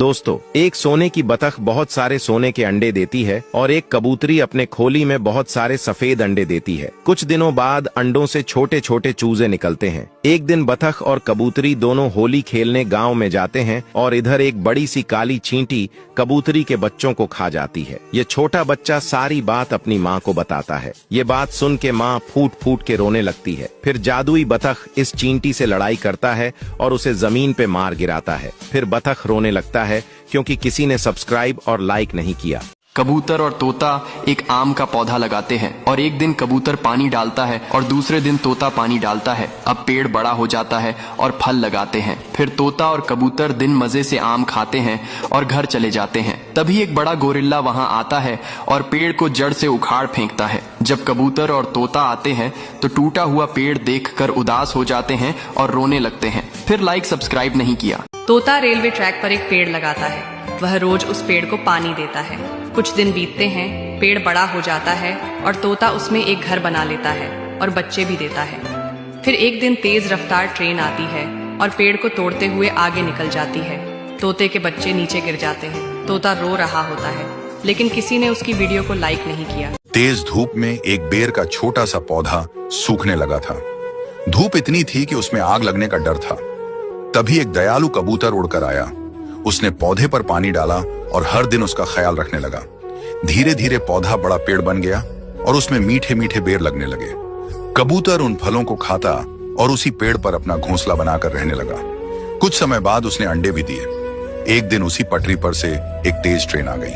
दोस्तों, एक सोने की बतख बहुत सारे सोने के अंडे देती है और एक कबूतरी अपने खोली में बहुत सारे सफेद अंडे देती है। कुछ दिनों बाद अंडों से छोटे छोटे चूजे निकलते हैं। एक दिन बतख और कबूतरी दोनों होली खेलने गांव में जाते हैं और इधर एक बड़ी सी काली चींटी कबूतरी के बच्चों को खा जाती है। ये छोटा बच्चा सारी बात अपनी माँ को बताता है। ये बात सुन के माँ फूट फूट के रोने लगती है। फिर जादुई बतख इस चींटी से लड़ाई करता है और उसे जमीन पे मार गिराता है। फिर बतख रोने लगता है क्योंकि किसी ने सब्सक्राइब और लाइक नहीं किया। कबूतर और तोता एक आम का पौधा लगाते हैं और एक दिन कबूतर पानी डालता है और दूसरे दिन तोता पानी डालता है। अब पेड़ बड़ा हो जाता है और फल लगाते हैं। फिर तोता और कबूतर दिन मजे से आम खाते हैं और घर चले जाते हैं। तभी एक बड़ा गोरिल्ला वहां आता है और पेड़ को जड़ से उखाड़ फेंकता है। जब कबूतर और तोता आते हैं तो टूटा हुआ पेड़ देखकर उदास हो जाते हैं और रोने लगते हैं। फिर लाइक सब्सक्राइब नहीं किया। तोता रेलवे ट्रैक पर एक पेड़ लगाता है। वह रोज उस पेड़ को पानी देता है। कुछ दिन बीतते हैं, पेड़ बड़ा हो जाता है और तोता उसमें एक घर बना लेता है और बच्चे भी देता है। फिर एक दिन तेज रफ्तार ट्रेन आती है और पेड़ को तोड़ते हुए आगे निकल जाती है। तोते के बच्चे नीचे गिर जाते हैं। तोता रो रहा होता है, लेकिन किसी ने उसकी वीडियो को लाइक नहीं किया। तेज धूप में एक बेर का छोटा सा पौधा सूखने लगा था। धूप इतनी थी कि उसमें आग लगने का डर था। तभी एक दयालु कबूतर उड़कर आया। उसने पौधे पर पानी डाला और हर दिन उसका ख्याल रखने लगा। धीरे धीरे पौधा बड़ा पेड़ बन गया और उसमें मीठे मीठे बेर लगने लगे। कबूतर उन फलों को खाता और उसी पेड़ पर अपना घोंसला बनाकर रहने लगा। कुछ समय बाद उसने अंडे भी दिए। एक दिन उसी पटरी पर से एक तेज ट्रेन आ गई।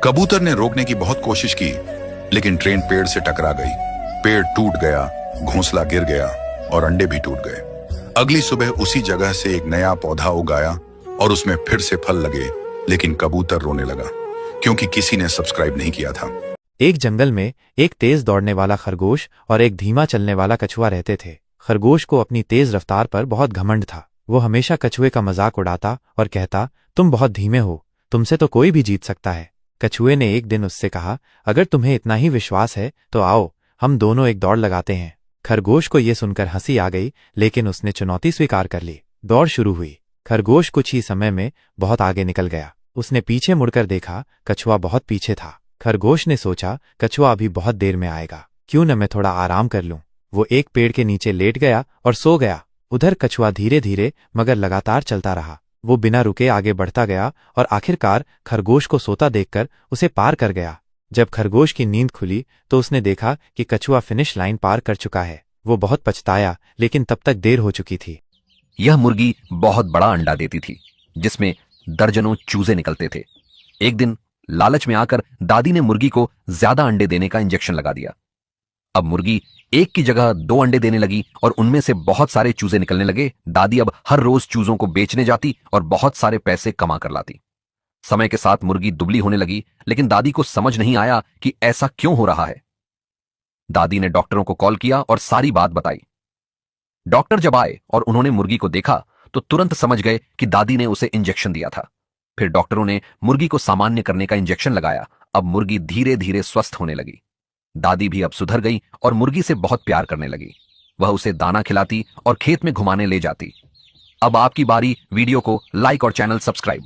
कबूतर ने रोकने की बहुत कोशिश की, लेकिन ट्रेन पेड़ से टकरा गई। पेड़ टूट गया, घोंसला गिर गया और अंडे भी टूट गए। अगली सुबह उसी जगह से एक नया पौधा उगाया और उसमें फिर से फल लगे, लेकिन कबूतर रोने लगा क्योंकि किसी ने सब्सक्राइब नहीं किया था। एक जंगल में एक तेज दौड़ने वाला खरगोश और एक धीमा चलने वाला कछुआ रहते थे। खरगोश को अपनी तेज रफ्तार पर बहुत घमंड था। वो हमेशा कछुए का मजाक उड़ाता और कहता, तुम बहुत धीमे हो, तुमसे तो कोई भी जीत सकता है। कछुए ने एक दिन उससे कहा, अगर तुम्हें इतना ही विश्वास है तो आओ, हम दोनों एक दौड़ लगाते हैं। खरगोश को ये सुनकर हंसी आ गई, लेकिन उसने चुनौती स्वीकार कर ली। दौड़ शुरू हुई। खरगोश कुछ ही समय में बहुत आगे निकल गया। उसने पीछे मुड़कर देखा, कछुआ बहुत पीछे था। खरगोश ने सोचा, कछुआ अभी बहुत देर में आएगा, क्यों न मैं थोड़ा आराम कर लूं। वो एक पेड़ के नीचे लेट गया और सो गया। उधर कछुआ धीरे धीरे मगर लगातार चलता रहा। वो बिना रुके आगे बढ़ता गया और आखिरकार खरगोश को सोता देखकर उसे पार कर गया। जब खरगोश की नींद खुली तो उसने देखा कि कछुआ फिनिश लाइन पार कर चुका है। वो बहुत पछताया, लेकिन तब तक देर हो चुकी थी। यह मुर्गी बहुत बड़ा अंडा देती थी, जिसमें दर्जनों चूजे निकलते थे। एक दिन लालच में आकर दादी ने मुर्गी को ज्यादा अंडे देने का इंजेक्शन लगा दिया। अब मुर्गी एक की जगह 2 अंडे देने लगी और उनमें से बहुत सारे चूजे निकलने लगे। दादी अब हर रोज चूजों को बेचने जाती और बहुत सारे पैसे कमा कर लाती। समय के साथ मुर्गी दुबली होने लगी, लेकिन दादी को समझ नहीं आया कि ऐसा क्यों हो रहा है। दादी ने डॉक्टरों को कॉल किया और सारी बात बताई। डॉक्टर जब आए और उन्होंने मुर्गी को देखा तो तुरंत समझ गए कि दादी ने उसे इंजेक्शन दिया था। फिर डॉक्टरों ने मुर्गी को सामान्य करने का इंजेक्शन लगाया। अब मुर्गी धीरे धीरे स्वस्थ होने लगी। दादी भी अब सुधर गई और मुर्गी से बहुत प्यार करने लगी। वह उसे दाना खिलाती और खेत में घुमाने ले जाती। अब आपकी बारी। वीडियो को लाइक और चैनल सब्सक्राइब।